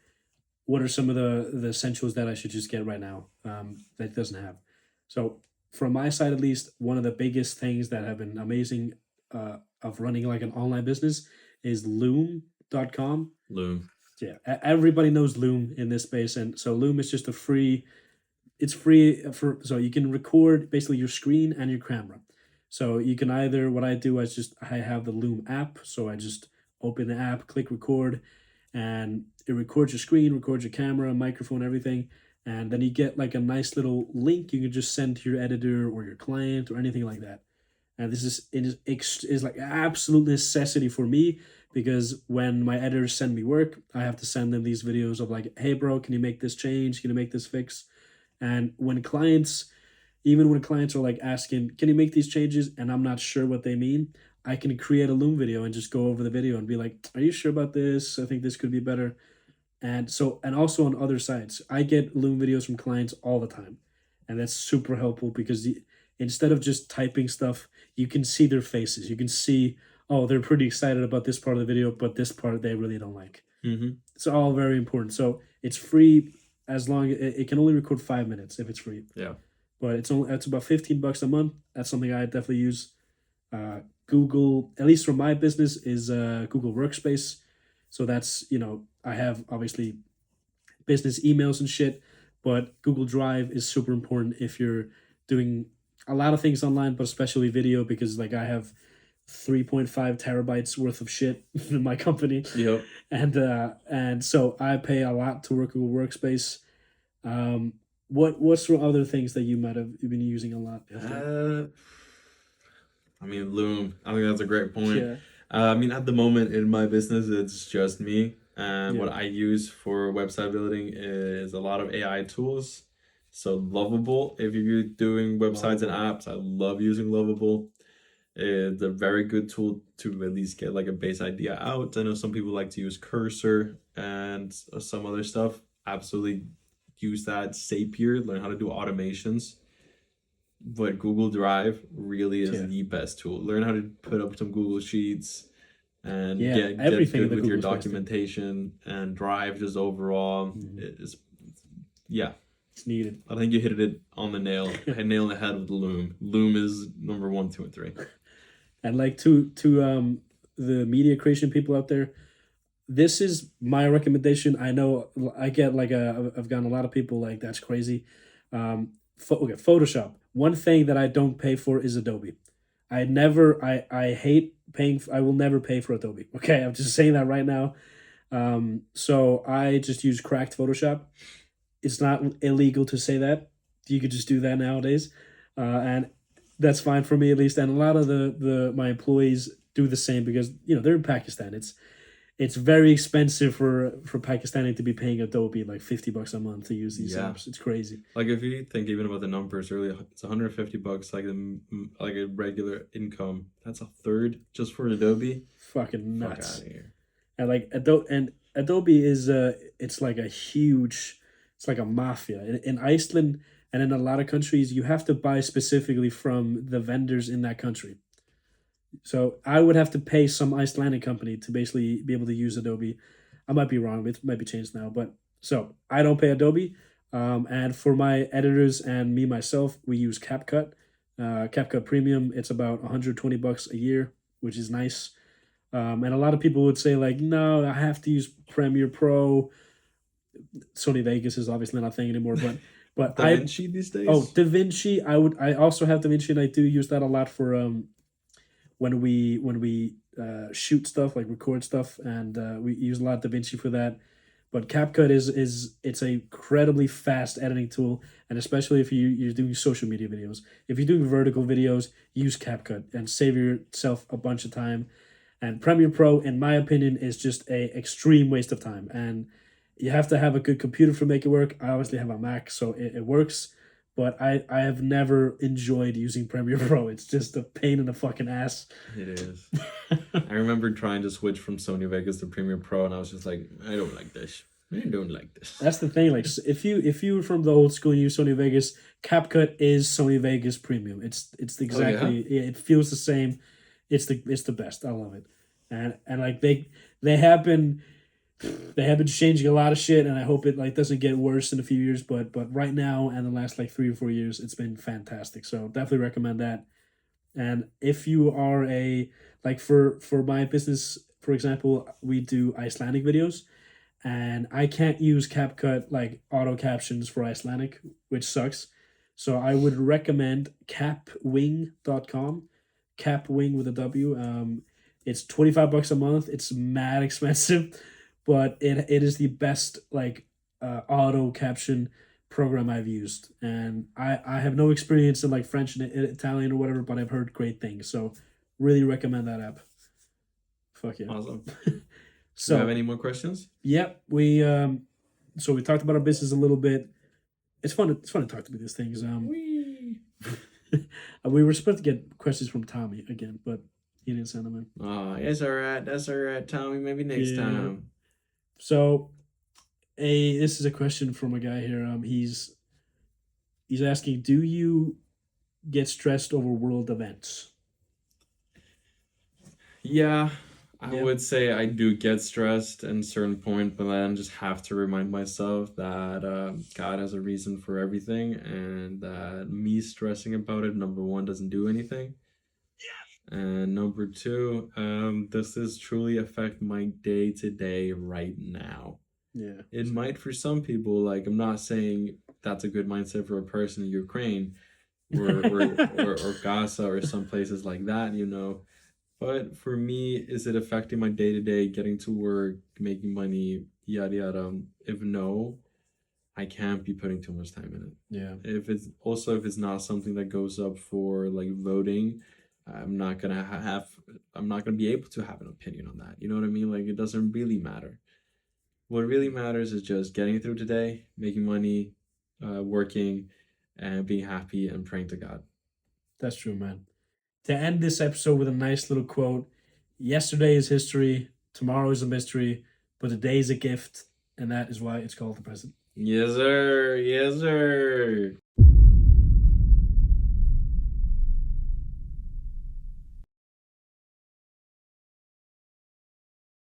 what are some of the essentials that I should just get right now that it doesn't have. So from my side, at least, one of the biggest things that have been amazing of running like an online business is Loom.com. Loom. Yeah, everybody knows Loom in this space, and so Loom is just a free. It's free for so you can record basically your screen and your camera. So you can either what I do is just I have the Loom app, so I just open the app, click record, and it records your screen, records your camera, microphone, everything, and then you get like a nice little link you can just send to your editor or your client or anything like that. And this is like absolute necessity for me because when my editors send me work, I have to send them these videos of like, hey bro, can you make this change? Can you make this fix? And even when clients are like asking, can you make these changes? And I'm not sure what they mean, I can create a Loom video and just go over the video and be like, are you sure about this? I think this could be better. And also on other sites, I get Loom videos from clients all the time. And that's super helpful because instead of just typing stuff, you can see their faces. You can see, oh, they're pretty excited about this part of the video, but this part they really don't like. Mm-hmm. It's all very important. So it's free as long it can only record 5 minutes if it's free. Yeah. But it's about $15 a month. That's something I definitely use. Google, at least for my business, is Google Workspace. So that's, I have obviously business emails and shit, but Google Drive is super important if you're doing a lot of things online, but especially video, because like I have 3.5 terabytes worth of shit in my company, Yep. and so I pay a lot to work Google Workspace. What's some other things that you might have been using a lot? I mean, Loom. I think that's a great point. Yeah, I mean, at the moment in my business, it's just me. And what yeah, I use for website building is a lot of AI tools. So Lovable, if you're doing websites and Lovable. apps, I love using Lovable. It's a very good tool to at least get like a base idea out. I know some people like to use Cursor and some other stuff. Absolutely use that. Zapier, learn how to do automations. But Google Drive really is Yeah, the best tool. Learn how to put up some Google Sheets and yeah. get Everything in good the with your Google Space thing. documentation, and Drive just overall Mhm. is, yeah. It's needed. I think you hit it on the nail, nail on the head with Loom. Loom is number 1, 2, and 3. And like to the media creation people out there, this is my recommendation. I know I get like I've gotten a lot of people like that's crazy. Okay, Photoshop. One thing that I don't pay for is Adobe. I hate paying. I will never pay for Adobe. Okay, I'm just saying that right now. So I just use cracked Photoshop. It's not illegal to say that. You could just do that nowadays, and that's fine for me at least. And a lot of the my employees do the same because they're in Pakistan. It's very expensive for Pakistani to be paying Adobe like $50 a month to use these Yeah. apps. It's crazy. Like if you think even about the numbers earlier, it's $150 like a regular income. That's a third just for Adobe. Fucking Fuck out nuts. of here. And like Adobe is it's like a huge, it's like a mafia in Iceland and in a lot of countries. You have to buy specifically from the vendors in that country. So I would have to pay some Icelandic company to basically be able to use Adobe. I might be wrong. It might be changed now, but so I don't pay Adobe. And for my editors and me myself, we use CapCut. CapCut Premium. It's about $120 a year, which is nice. And a lot of people would say like, no, I have to use Premiere Pro. Sony Vegas is obviously not a thing anymore, but Da Vinci these days? DaVinci. I also have DaVinci, and I do use that a lot for when we shoot stuff, like record stuff, and we use a lot of DaVinci for that. But CapCut is it's a incredibly fast editing tool, and especially if you're doing social media videos. If you're doing vertical videos, use CapCut and save yourself a bunch of time. And Premiere Pro, in my opinion, is just a extreme waste of time. And you have to have a good computer to make it work. I obviously have a Mac, so it works. But I have never enjoyed using Premiere Pro. It's just a pain in the fucking ass. It is. I remember trying to switch from Sony Vegas to Premiere Pro, and I was just like, I don't like this. I don't like this. That's the thing. Like, if you were from the old school and you use Sony Vegas, CapCut is Sony Vegas Premium. It's exactly it feels the same. It's the best. I love it, and like they have been they have been changing a lot of shit, and I hope it like doesn't get worse in a few years. But right now and the last like 3 or 4 years, it's been fantastic. So definitely recommend that. And if you are like for my business, for example, we do Icelandic videos, and I can't use CapCut like auto captions for Icelandic, which sucks. So I would recommend capwing.com, capwing with a W. It's $25 a month. It's mad expensive, but it is the best like auto caption program I've used. And I have no experience in like French and Italian or whatever, but I've heard great things. So really recommend that app. Fuck yeah. Awesome. Do you have So any more questions? yep, we so we talked about our business a little bit. It's fun to talk about these things. Whee! We were supposed to get questions from Tommy again, but he didn't send them in. Oh, it's all right. That's all right, Tommy. Maybe next Yeah. time. So this is a question from a guy here. He's asking, do you get stressed over world events? Yeah, I Yeah. would say I do get stressed at a certain point, but then just have to remind myself that God has a reason for everything, and that me stressing about it, number one, doesn't do anything. And number 2, does this truly affect my day to day right now? Yeah. It might for some people. Like, I'm not saying that's a good mindset for a person in Ukraine or Gaza or some places like that, you know. But for me, is it affecting my day to day, getting to work, making money, yada yada? If no, I can't be putting too much time in it. Yeah. If it's not something that goes up for like voting, I'm not gonna I'm not gonna be able to have an opinion on that. You know what I mean? Like, it doesn't really matter. What really matters is just getting through today, making money, working, and being happy and praying to God. That's true, man. To end this episode with a nice little quote: yesterday is history, tomorrow is a mystery, but today is a gift, and that is why it's called the present. Yes, sir. Yes, sir.